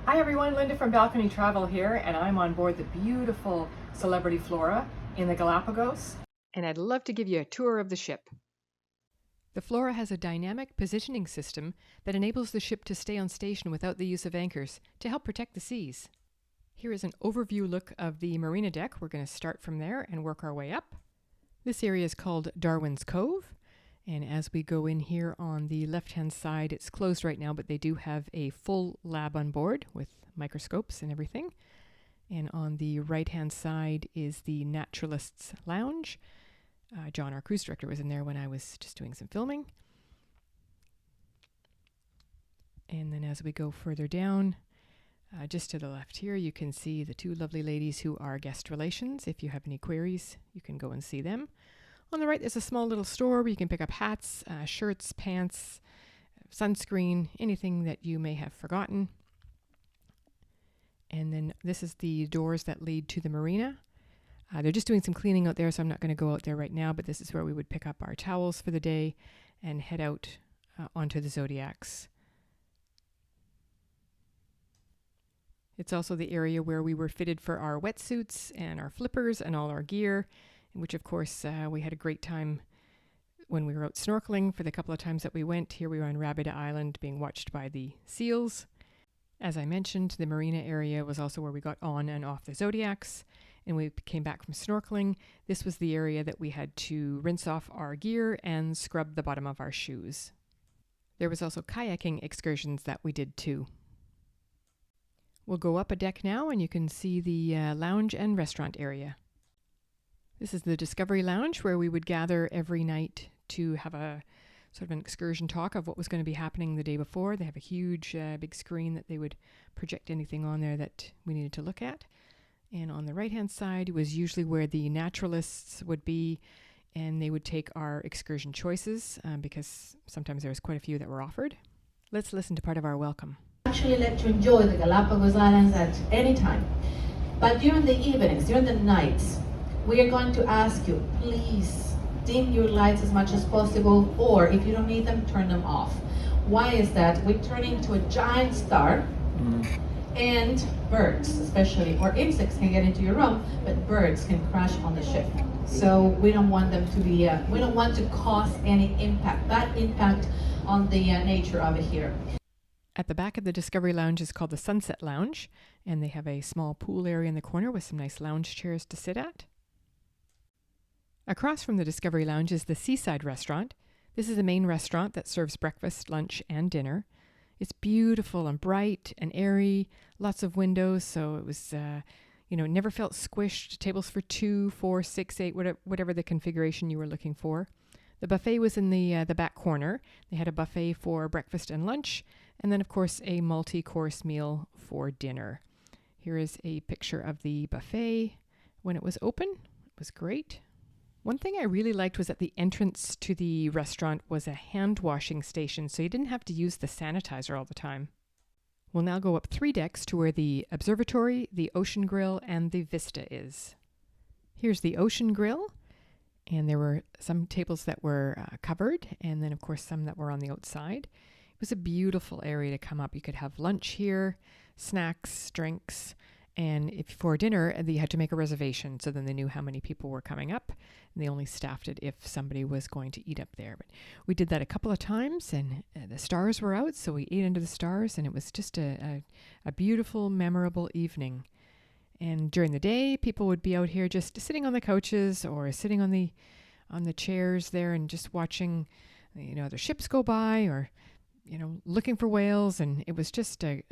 Hi everyone, Linda from Balcony Travel here, and I'm on board the beautiful Celebrity Flora in the Galapagos. And I'd love to give you a tour of the ship. The Flora has a dynamic positioning system that enables the ship to stay on station without the use of anchors to help protect the seas. Here is an overview look of the Marina Deck. We're going to start from there and work our way up. This area is called Darwin's Cove. And as we go in here on the left-hand side, it's closed right now, but they do have a full lab on board with microscopes and everything. And on the right-hand side is the Naturalist's Lounge. John, our cruise director, was in there when I was just doing some filming. And then as we go further down, just to the left here, you can see the two lovely ladies who are guest relations. If you have any queries, you can go and see them. On the right, there's a small little store where you can pick up hats, shirts, pants, sunscreen, anything that you may have forgotten. And then this is the doors that lead to the marina. They're just doing some cleaning out there, so I'm not going to go out there right now, but this is where we would pick up our towels for the day and head out onto the Zodiacs. It's also the area where we were fitted for our wetsuits and our flippers and all our gear, which of course we had a great time when we were out snorkeling for the couple of times that we went. Here we were on Rabbit Island being watched by the seals. As I mentioned, the marina area was also where we got on and off the Zodiacs, and we came back from snorkeling. This was the area that we had to rinse off our gear and scrub the bottom of our shoes. There was also kayaking excursions that we did too. We'll go up a deck now and you can see the lounge and restaurant area. This is the Discovery Lounge, where we would gather every night to have a sort of an excursion talk of what was going to be happening the day before. They have a huge big screen that they would project anything on there that we needed to look at. And on the right-hand side was usually where the naturalists would be, and they would take our excursion choices because sometimes there was quite a few that were offered. Let's listen to part of our welcome. Actually let you enjoy the Galapagos Islands at any time. But during the evenings, during the nights, we are going to ask you, please dim your lights as much as possible, or if you don't need them, turn them off. Why is that? We turn into a giant star, and birds, especially, or insects can get into your room, but birds can crash on the ship. So we don't want them to be, we don't want to cause any impact, bad impact on the nature of it here. At the back of the Discovery Lounge is called the Sunset Lounge, and they have a small pool area in the corner with some nice lounge chairs to sit at. Across from the Discovery Lounge is the Seaside Restaurant. This is the main restaurant that serves breakfast, lunch, and dinner. It's beautiful and bright and airy, lots of windows, so it was, never felt squished. Tables for 2, 4, 6, 8, whatever the configuration you were looking for. The buffet was in the back corner. They had a buffet for breakfast and lunch, and then, of course, a multi-course meal for dinner. Here is a picture of the buffet when it was open. It was great. One thing I really liked was that the entrance to the restaurant was a hand washing station, so you didn't have to use the sanitizer all the time. We'll now go up 3 decks to where the observatory, the ocean grill, and the Vista is. Here's the ocean grill, and there were some tables that were covered, and then of course some that were on the outside. It was a beautiful area to come up. You could have lunch here, snacks, drinks, and if for dinner, you had to make a reservation, so then they knew how many people were coming up, and they only staffed it if somebody was going to eat up there. But we did that a couple of times, and the stars were out, so we ate under the stars, and it was just a beautiful, memorable evening. And during the day, people would be out here just sitting on the couches or sitting on the chairs there and just watching, other ships go by or, looking for whales, and it was just a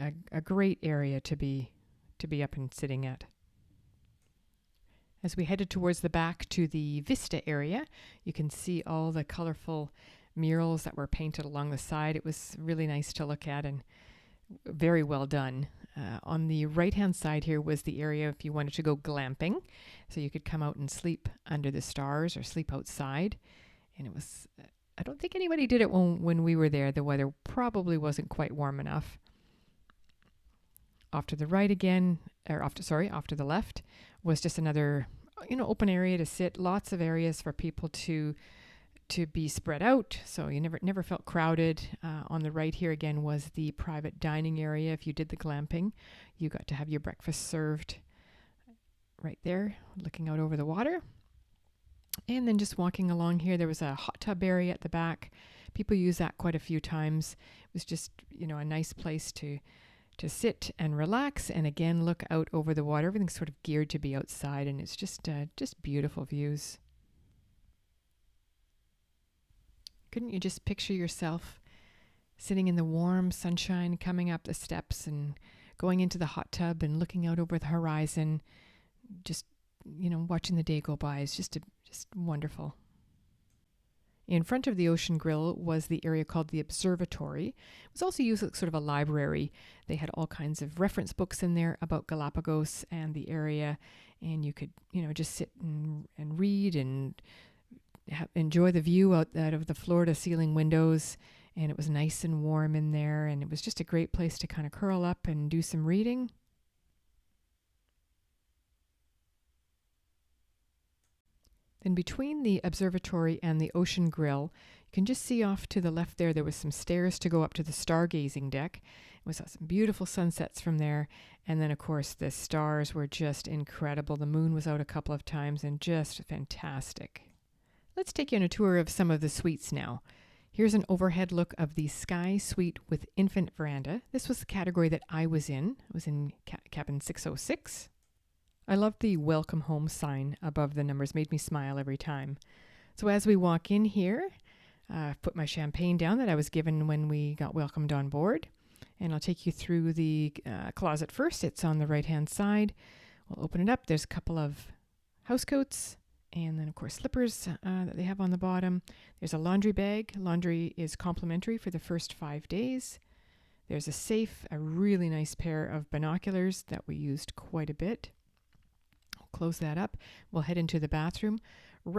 great area to be up and sitting at. As we headed towards the back to the Vista area, you can see all the colorful murals that were painted along the side. It was really nice to look at and very well done. On the right-hand side here was the area if you wanted to go glamping. So you could come out and sleep under the stars or sleep outside. And it was, I don't think anybody did it when we were there. The weather probably wasn't quite warm enough. Off to the right again, or off to the left was just another, open area to sit. Lots of areas for people to to be spread out, so you never felt crowded. On the right here again was the private dining area. If you did the glamping, you got to have your breakfast served right there, looking out over the water. And then just walking along here, there was a hot tub area at the back. People use that quite a few times. It was just, a nice place to sit and relax, and again look out over the water. Everything's sort of geared to be outside, and it's just beautiful views. Couldn't you just picture yourself sitting in the warm sunshine, coming up the steps and going into the hot tub and looking out over the horizon, just watching the day go by? Is just wonderful. In front of the Ocean Grill was the area called the Observatory. It was also used as sort of a library. They had all kinds of reference books in there about Galapagos and the area, and you could, just sit and read and enjoy the view out of the floor-to-ceiling windows. And it was nice and warm in there, and it was just a great place to kind of curl up and do some reading. Then between the observatory and the Ocean Grill, you can just see off to the left there was some stairs to go up to the stargazing deck. We saw some beautiful sunsets from there. And then, of course, the stars were just incredible. The moon was out a couple of times and just fantastic. Let's take you on a tour of some of the suites now. Here's an overhead look of the Sky Suite with Infinite Veranda. This was the category that I was in. I was in cabin 606. I loved the welcome home sign above the numbers. Made me smile every time. So as we walk in here, I've put my champagne down that I was given when we got welcomed on board. And I'll take you through the closet first. It's on the right-hand side. We'll open it up. There's a couple of housecoats and then, of course, slippers that they have on the bottom. There's a laundry bag. Laundry is complimentary for the first 5 days. There's a safe, a really nice pair of binoculars that we used quite a bit. Close that up. We'll head into the bathroom.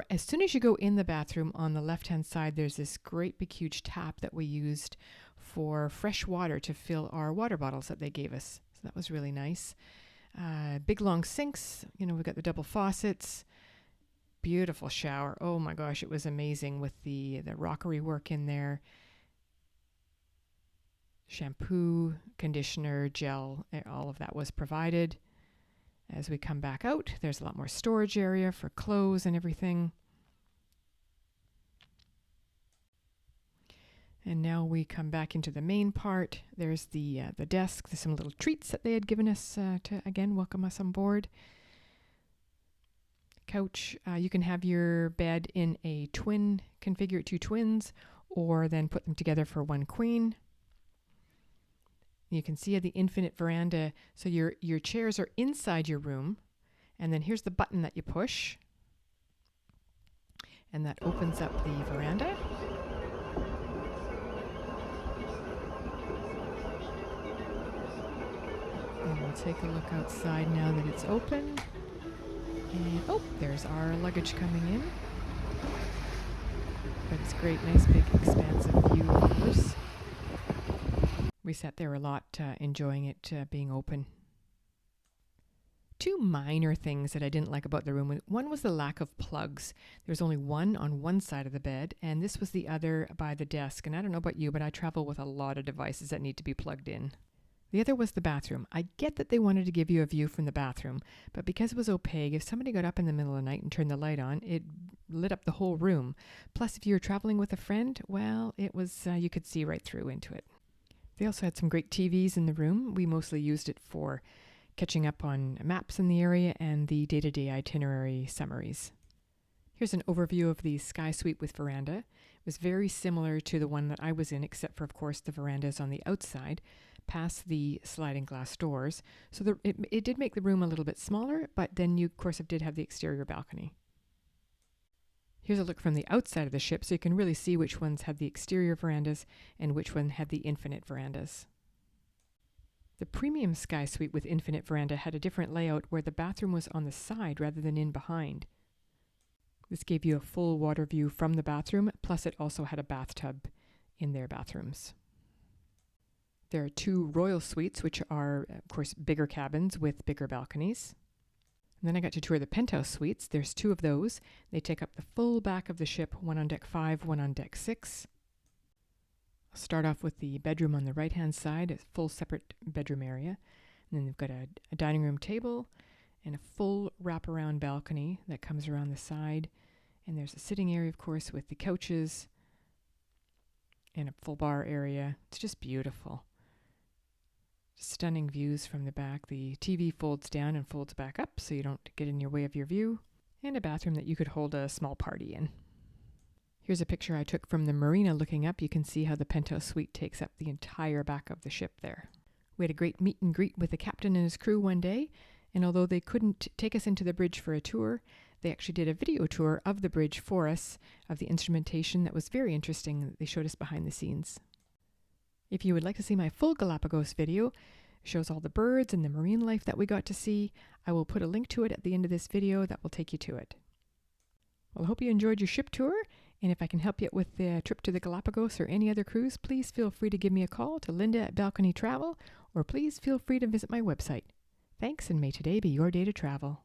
As soon as you go in the bathroom, on the left-hand side, there's this great big huge tap that we used for fresh water to fill our water bottles that they gave us. So that was really nice. Big long sinks. We've got the double faucets. Beautiful shower. Oh my gosh, it was amazing with the rockery work in there. Shampoo, conditioner, gel, all of that was provided. As we come back out, there's a lot more storage area for clothes and everything. And now we come back into the main part. There's the desk. There's some little treats that they had given us to, again, welcome us on board. Couch. You can have your bed in a twin, configure it 2 twins, or then put them together for 1 queen. You can see the infinite veranda. So your chairs are inside your room. And then here's the button that you push. And that opens up the veranda. And we'll take a look outside now that it's open. And there's our luggage coming in. But it's great, nice big expansive view, of course. We sat there a lot, enjoying it being open. 2 minor things that I didn't like about the room. One was the lack of plugs. There's only one on one side of the bed, and this was the other by the desk. And I don't know about you, but I travel with a lot of devices that need to be plugged in. The other was the bathroom. I get that they wanted to give you a view from the bathroom, but because it was opaque, if somebody got up in the middle of the night and turned the light on, it lit up the whole room. Plus, if you were traveling with a friend, well, it was you could see right through into it. They also had some great TVs in the room. We mostly used it for catching up on maps in the area and the day-to-day itinerary summaries. Here's an overview of the Sky Suite with veranda. It was very similar to the one that I was in, except for, of course, the veranda is on the outside, past the sliding glass doors. So it did make the room a little bit smaller, but then you, of course, did have the exterior balcony. Here's a look from the outside of the ship, so you can really see which ones had the exterior verandas and which one had the infinite verandas. The premium Sky Suite with infinite veranda had a different layout where the bathroom was on the side rather than in behind. This gave you a full water view from the bathroom, plus it also had a bathtub in their bathrooms. There are 2 royal suites, which are, of course, bigger cabins with bigger balconies. And then I got to tour the penthouse suites. There's 2 of those. They take up the full back of the ship, one on deck 5, one on deck 6. I'll start off with the bedroom on the right-hand side, a full separate bedroom area. And then they've got a dining room table and a full wraparound balcony that comes around the side. And there's a sitting area, of course, with the couches and a full bar area. It's just beautiful. Stunning views from the back. The TV folds down and folds back up so you don't get in your way of your view. And a bathroom that you could hold a small party in. Here's a picture I took from the marina looking up. You can see how the penthouse suite takes up the entire back of the ship there. We had a great meet and greet with the captain and his crew one day, and although they couldn't take us into the bridge for a tour, they actually did a video tour of the bridge for us, of the instrumentation. That was very interesting. They showed us behind the scenes. If you would like to see my full Galapagos video, shows all the birds and the marine life that we got to see, I will put a link to it at the end of this video that will take you to it. Well, I hope you enjoyed your ship tour, and if I can help you with the trip to the Galapagos or any other cruise, please feel free to give me a call to Linda at Balcony Travel, or please feel free to visit my website. Thanks, and may today be your day to travel.